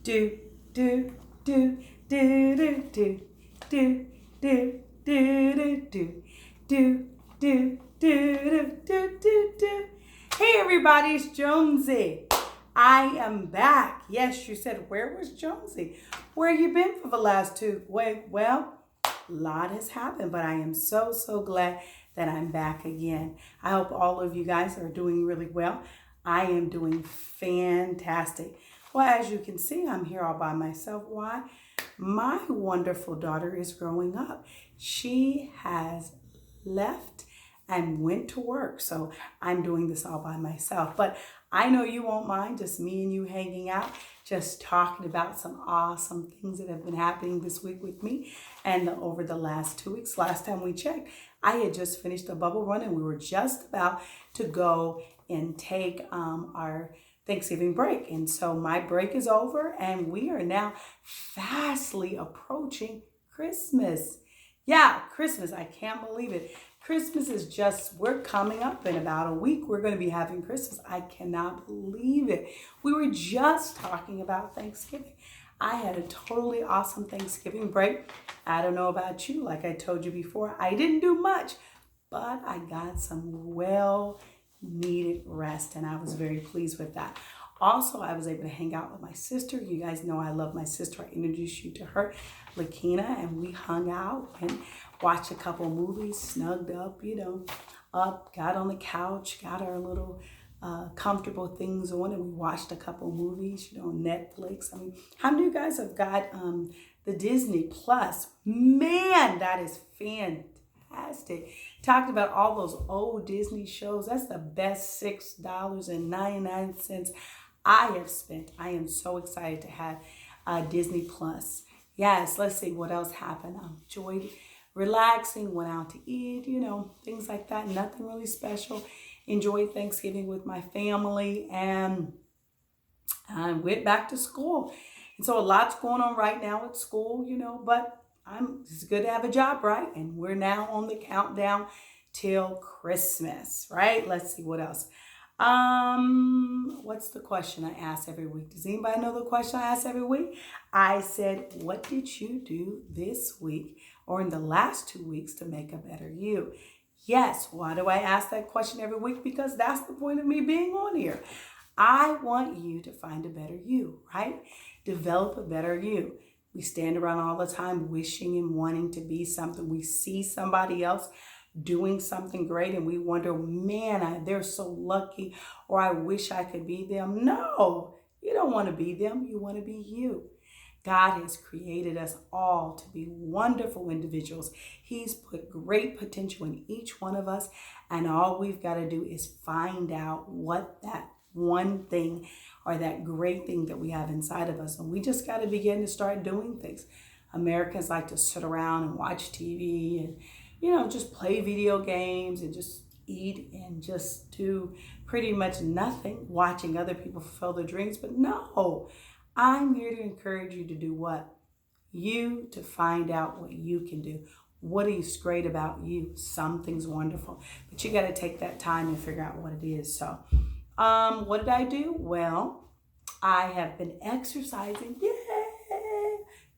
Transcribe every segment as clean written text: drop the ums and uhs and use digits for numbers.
do, do, do, do, do, do, do, do, do, do, do, do, do, do, do, do, do. Hey everybody, it's Jonesy. I am back. Yes, you said, where was Jonesy? Where you been for the last 2 weeks? Well, a lot has happened, but I am so glad that I'm back again. I hope all of you guys are doing really well. I am doing fantastic. Well, as you can see, I'm here all by myself. Why? My wonderful daughter is growing up. She has left and went to work. So I'm doing this all by myself. But I know you won't mind just me and you hanging out, just talking about some awesome things that have been happening this week with me and over the last 2 weeks. Last time we checked, I had just finished a bubble run and we were just about to go and take our Thanksgiving break. And so my break is over and we are now fastly approaching Christmas. Yeah, Christmas. I can't believe it. Christmas is just, we're coming up in about a week. We're going to be having Christmas. I cannot believe it. We were just talking about Thanksgiving. I had a totally awesome Thanksgiving break. I don't know about you. Like I told you before, I didn't do much, but I got some well needed rest and I was very pleased with that. Also, I was able to hang out with my sister. You guys know I love my sister. I introduced you to her, Lakina, and we hung out and watched a couple movies, snugged up, got on the couch, got our little comfortable things on, and we watched a couple movies, Netflix. I mean, how many of you guys have got the Disney Plus? Man, that is fantastic. Talked about all those old Disney shows. That's the best $6.99 I have spent. I am so excited to have Disney Plus. Yes, let's see what else happened. I enjoyed relaxing, went out to eat, things like that. Nothing really special. Enjoyed Thanksgiving with my family and I went back to school. And so a lot's going on right now at school, but it's good to have a job, right? And we're now on the countdown till Christmas, right? Let's see what else. What's the question I ask every week? Does anybody know the question I ask every week? I said, what did you do this week or in the last 2 weeks to make a better you? Yes, why do I ask that question every week? Because that's the point of me being on here. I want you to find a better you, right? Develop a better you. We stand around all the time wishing and wanting to be something. We see somebody else doing something great and we wonder, man, they're so lucky, or I wish I could be them. No, you don't want to be them. You want to be you. God has created us all to be wonderful individuals. He's put great potential in each one of us, and all we've got to do is find out what that one thing or that great thing that we have inside of us. And we just got to begin to start doing things. Americans like to sit around and watch TV and just play video games and just eat and just do pretty much nothing, watching other people fulfill their dreams. But no, I'm here to encourage you to do what? You to find out what you can do. What is great about you? Something's wonderful. But you got to take that time and figure out what it is. So, what did I do? Well, I have been exercising. Yay!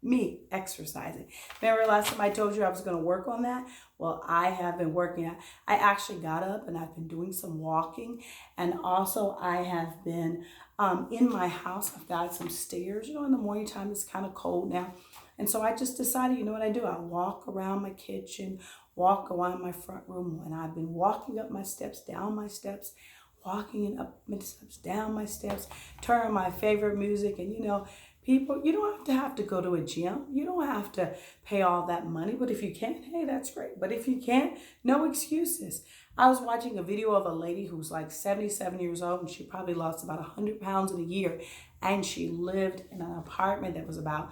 Me exercising. Remember last time I told you I was going to work on that? Well, I have been working. I actually got up and I've been doing some walking. And also I have been in my house. I've got some stairs. In the morning time it's kind of cold now. And so I just decided, what I do? I walk around my kitchen, walk around my front room. And I've been walking up my steps, down my steps, walking up my steps, down my steps, turning my favorite music. And people, you don't have to go to a gym. You don't have to pay all that money. But if you can, hey, that's great. But if you can't, no excuses. I was watching a video of a lady who's like 77 years old, and she probably lost about 100 pounds in a year. And she lived in an apartment that was about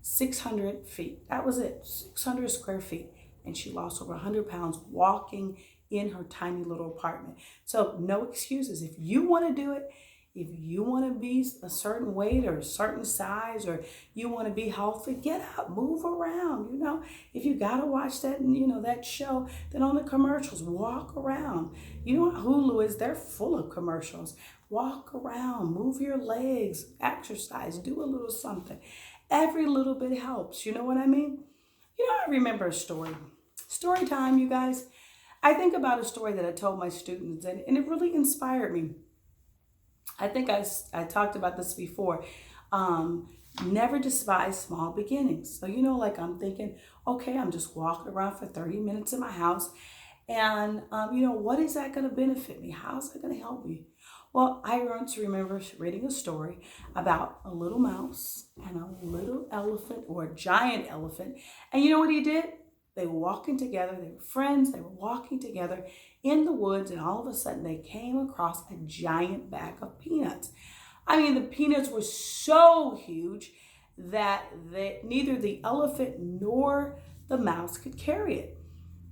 600 feet. That was it, 600 square feet. And she lost over 100 pounds walking in her tiny little apartment. So no excuses. If you want to do it, if you want to be a certain weight or a certain size, or you want to be healthy, get up, move around. If you got to watch that, that show, then on the commercials, walk around. Hulu they're full of commercials. walk around, move your legs, exercise, do a little something. Every little bit helps. You know what I mean? I remember a story. Story time, you guys. I think about a story that I told my students, and it really inspired me. I think I talked about this before. Um, Never despise small beginnings. So, like I'm thinking, okay, I'm just walking around for 30 minutes in my house. And, what is that going to benefit me? How's that going to help me? Well, I once remember reading a story about a little mouse and a little elephant or a giant elephant. And you know what he did? They were walking together. They were friends. They were walking together in the woods. And all of a sudden they came across a giant bag of peanuts. I mean, the peanuts were so huge that neither the elephant nor the mouse could carry it.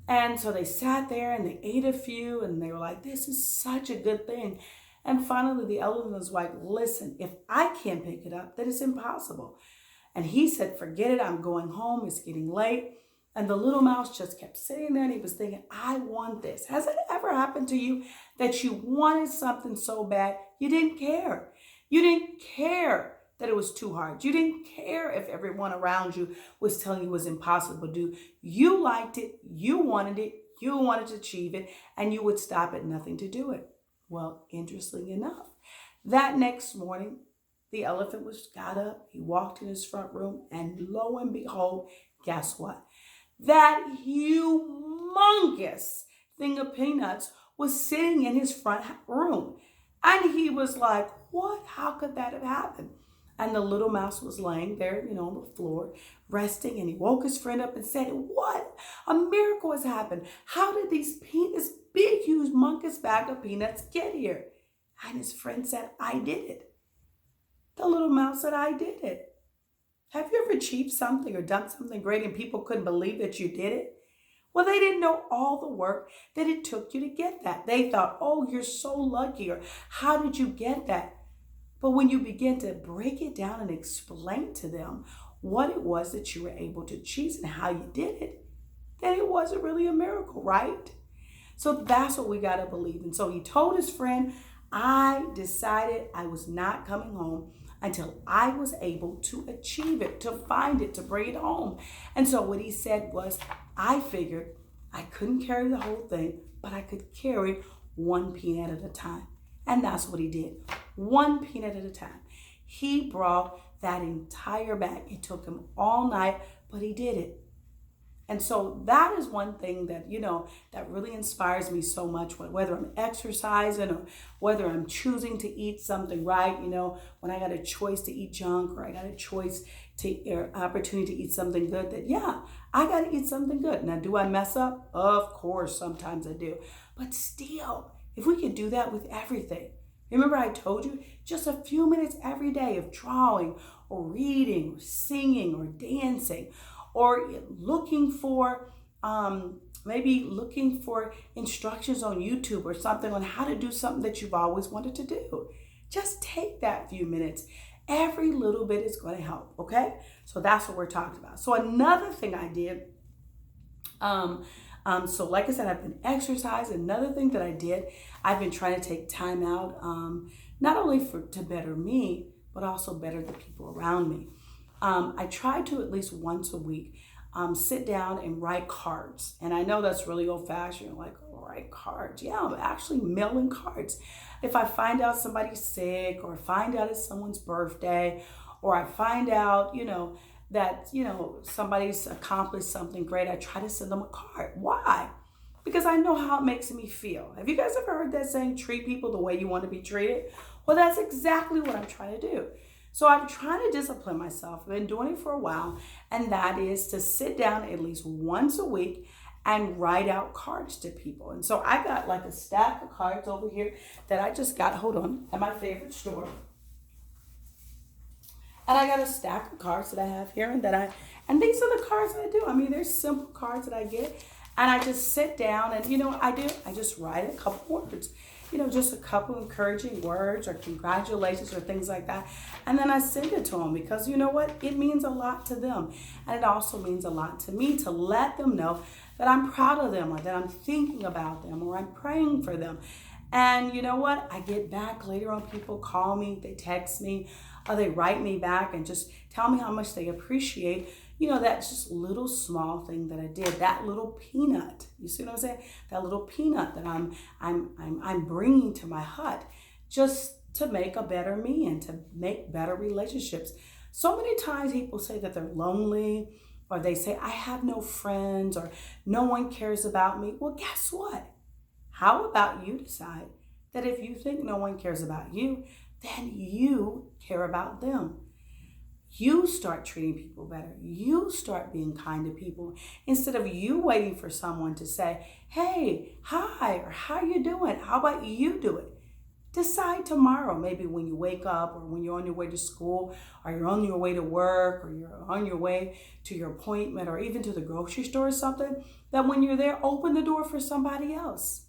And so they sat there and they ate a few and they were like, this is such a good thing. And finally, the elephant was like, listen, if I can't pick it up, then it's impossible. And he said, forget it. I'm going home. It's getting late. And the little mouse just kept sitting there and he was thinking, I want this. Has it ever happened to you that you wanted something so bad you didn't care? You didn't care that it was too hard. You didn't care if everyone around you was telling you it was impossible to do. You liked it. You wanted it. You wanted to achieve it. And you would stop at nothing to do it. Well, interestingly enough, that next morning, the elephant got up. He walked in his front room. And lo and behold, guess what? That humongous thing of peanuts was sitting in his front room. And he was like, what? How could that have happened? And the little mouse was laying there, on the floor, resting. And he woke his friend up and said, what? A miracle has happened. How did this big, huge, humongous bag of peanuts get here? And his friend said, I did it. The little mouse said, I did it. Have you ever achieved something or done something great and people couldn't believe that you did it? Well, they didn't know all the work that it took you to get that. They thought, oh, you're so lucky, or how did you get that? But when you begin to break it down and explain to them what it was that you were able to achieve and how you did it, then it wasn't really a miracle, right? So that's what we got to believe. And so he told his friend, I decided I was not coming home until I was able to achieve it, to find it, to bring it home. And so what he said was, I figured I couldn't carry the whole thing, but I could carry one peanut at a time. And that's what he did. One peanut at a time. He brought that entire bag. It took him all night, but he did it. And so that is one thing that, that really inspires me so much, whether I'm exercising or whether I'm choosing to eat something right, when I got a choice to eat junk or I got a choice or opportunity to eat something good, that, yeah, I got to eat something good. Now, do I mess up? Of course, sometimes I do. But still, if we could do that with everything. Remember I told you, just a few minutes every day of drawing or reading or singing or dancing, or looking for instructions on YouTube or something on how to do something that you've always wanted to do. Just take that few minutes. Every little bit is going to help, okay? So that's what we're talking about. So another thing I did, so like I said, I've been exercising. Another thing that I did, I've been trying to take time out, not only to better me, but also better the people around me. I try to at least once a week sit down and write cards. And I know that's really old-fashioned, like, write cards. Yeah, I'm actually mailing cards. If I find out somebody's sick, or find out it's someone's birthday, or I find out, that, somebody's accomplished something great, I try to send them a card. Why? Because I know how it makes me feel. Have you guys ever heard that saying, treat people the way you want to be treated? Well, that's exactly what I'm trying to do. So I'm trying to discipline myself. I've been doing it for a while, and that is to sit down at least once a week and write out cards to people. And so I got like a stack of cards over here that I just got, at my favorite store. And I got a stack of cards that I have here and and these are the cards that I do. I mean, they're simple cards that I get, and I just sit down and, I just write a couple words. Just a couple encouraging words or congratulations or things like that. And then I send it to them because you know what? It means a lot to them. And it also means a lot to me to let them know that I'm proud of them, or that I'm thinking about them, or I'm praying for them. And you know what? I get back later on, people call me, they text me, or they write me back and just tell me how much they appreciate, that just little small thing that I did, that little peanut. You see what I'm saying? That little peanut that I'm bringing to my hut just to make a better me and to make better relationships. So many times people say that they're lonely, or they say, I have no friends, or no one cares about me. Well, guess what? How about you decide that if you think no one cares about you, then you care about them? You start treating people better. You start being kind to people instead of you waiting for someone to say, hey, hi, or how you doing? How about you do it? Decide tomorrow, maybe when you wake up, or when you're on your way to school, or you're on your way to work, or you're on your way to your appointment, or even to the grocery store or something, that when you're there, open the door for somebody else.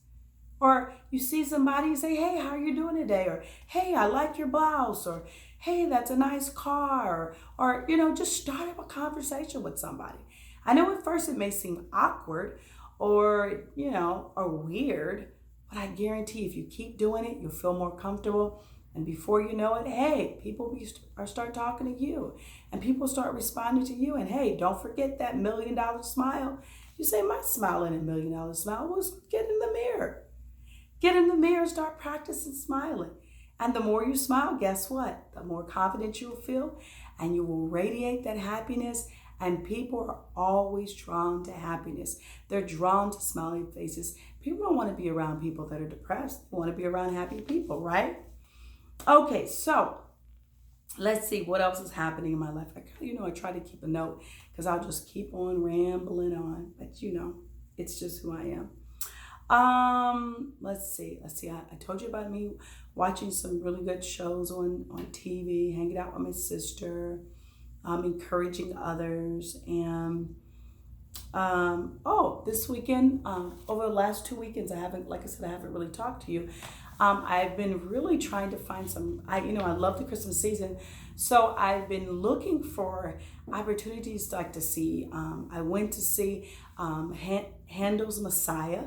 Or you see somebody and say, hey, how are you doing today? Or, hey, I like your blouse. Or, hey, that's a nice car. Or just start up a conversation with somebody. I know at first it may seem awkward or, or weird, but I guarantee if you keep doing it, you'll feel more comfortable. And before you know it, hey, people start talking to you, and people start responding to you. And hey, don't forget that $1 million smile. You say, my smile ain't $1 million smile. Well, get in the mirror. Get in the mirror, start practicing smiling. And the more you smile, guess what? The more confident you'll feel, and you will radiate that happiness. And people are always drawn to happiness. They're drawn to smiling faces. People don't want to be around people that are depressed. They want to be around happy people, right? Okay, so let's see what else is happening in my life. I try to keep a note because I'll just keep on rambling on. But it's just who I am. Let's see. I told you about me watching some really good shows on TV, hanging out with my sister, encouraging others, and this weekend, over the last 2 weekends, I haven't really talked to you. I've been really trying to find I love the Christmas season, so I've been looking for opportunities to see. I went to see Handel's Messiah,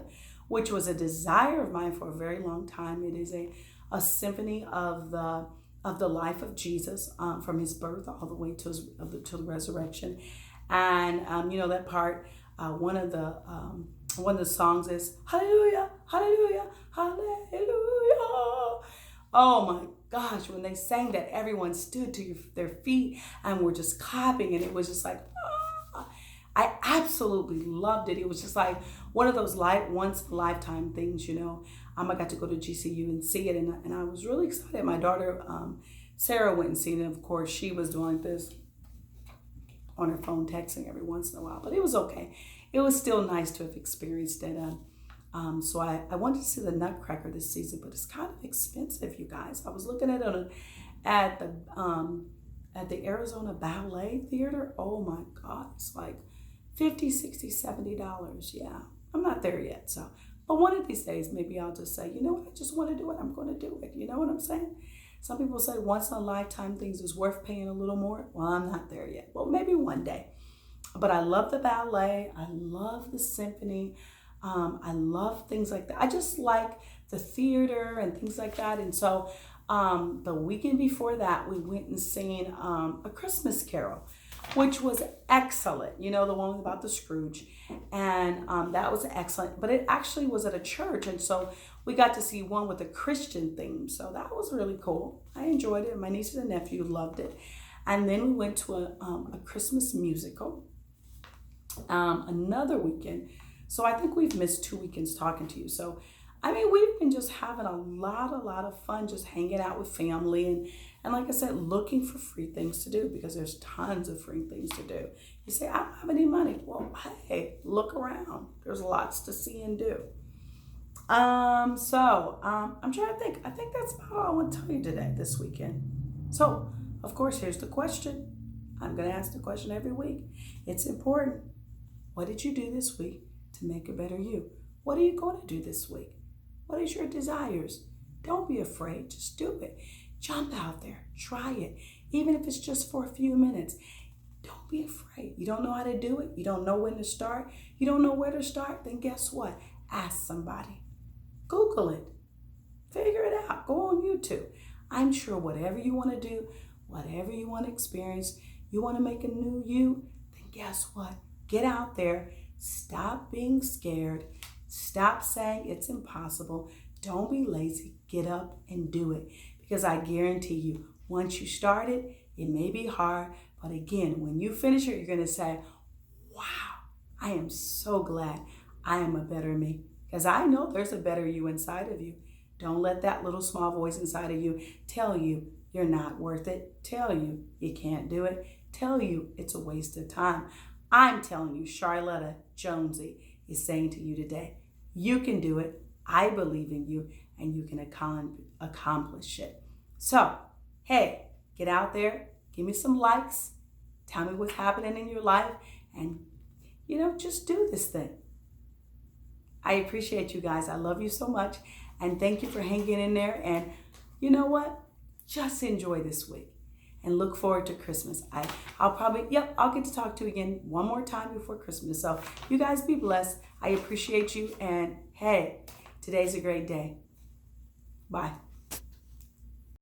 which was a desire of mine for a very long time. It is a symphony of the life of Jesus, from his birth all the way to the resurrection. And that part, one of the songs is Hallelujah, Hallelujah, Hallelujah. Oh my gosh, when they sang that, everyone stood to their feet and were just clapping, and it was just like, I absolutely loved it. It was just like one of those once in a lifetime things, I got to go to GCU and see it, and I was really excited. My daughter, Sarah, went and seen it. Of course, she was doing this on her phone, texting every once in a while, but it was okay. It was still nice to have experienced it. So I wanted to see the Nutcracker this season, but it's kind of expensive, you guys. I was looking at it at the Arizona Ballet Theater. Oh my God, it's like $50, $60, $70. Yeah, I'm not there yet. So, but one of these days, maybe I'll just say, you know what, I just want to do it. I'm going to do it. You know what I'm saying? Some people say once in a lifetime things is worth paying a little more. Well, I'm not there yet. Well, maybe one day. But I love the ballet. I love the symphony. I love things like that. I just like the theater and things like that. And so the weekend before that, we went and seen A Christmas Carol, which was excellent. The one about the Scrooge. And that was excellent. But it actually was at a church. And so we got to see one with a Christian theme. So that was really cool. I enjoyed it. My nieces and nephew loved it. And then we went to a Christmas musical another weekend. So I think we've missed 2 weekends talking to you. So, we've been just having a lot of fun, just hanging out with family. And like I said, looking for free things to do, because there's tons of free things to do. You say, I don't have any money. Well, hey, look around. There's lots to see and do. I'm trying to think. I think that's about all I want to tell you today, this weekend. So, of course, here's the question. I'm going to ask the question every week. It's important. What did you do this week to make a better you? What are you going to do this week? What is your desires? Don't be afraid. Just do it. Jump out there. Try it. Even if it's just for a few minutes. Don't be afraid. You don't know how to do it. You don't know when to start. You don't know where to start. Then guess what? Ask somebody. Google it. Figure it out. Go on YouTube. I'm sure whatever you want to do, whatever you want to experience, you want to make a new you, then guess what? Get out there. Stop being scared. Stop saying it's impossible. Don't be lazy. Get up and do it. Because I guarantee you, once you start it, it may be hard. But again, when you finish it, you're going to say, wow, I am so glad I am a better me. Because I know there's a better you inside of you. Don't let that little small voice inside of you tell you you're not worth it. Tell you you can't do it. Tell you it's a waste of time. I'm telling you, Charlotta Jonesy is saying to you today, you can do it. I believe in you and you can accomplish it. So, hey, get out there. Give me some likes. Tell me what's happening in your life. And, just do this thing. I appreciate you guys. I love you so much. And thank you for hanging in there. And you know what? Just enjoy this week and look forward to Christmas. I'll get to talk to you again one more time before Christmas. So you guys be blessed. I appreciate you. And hey, today's a great day. Bye.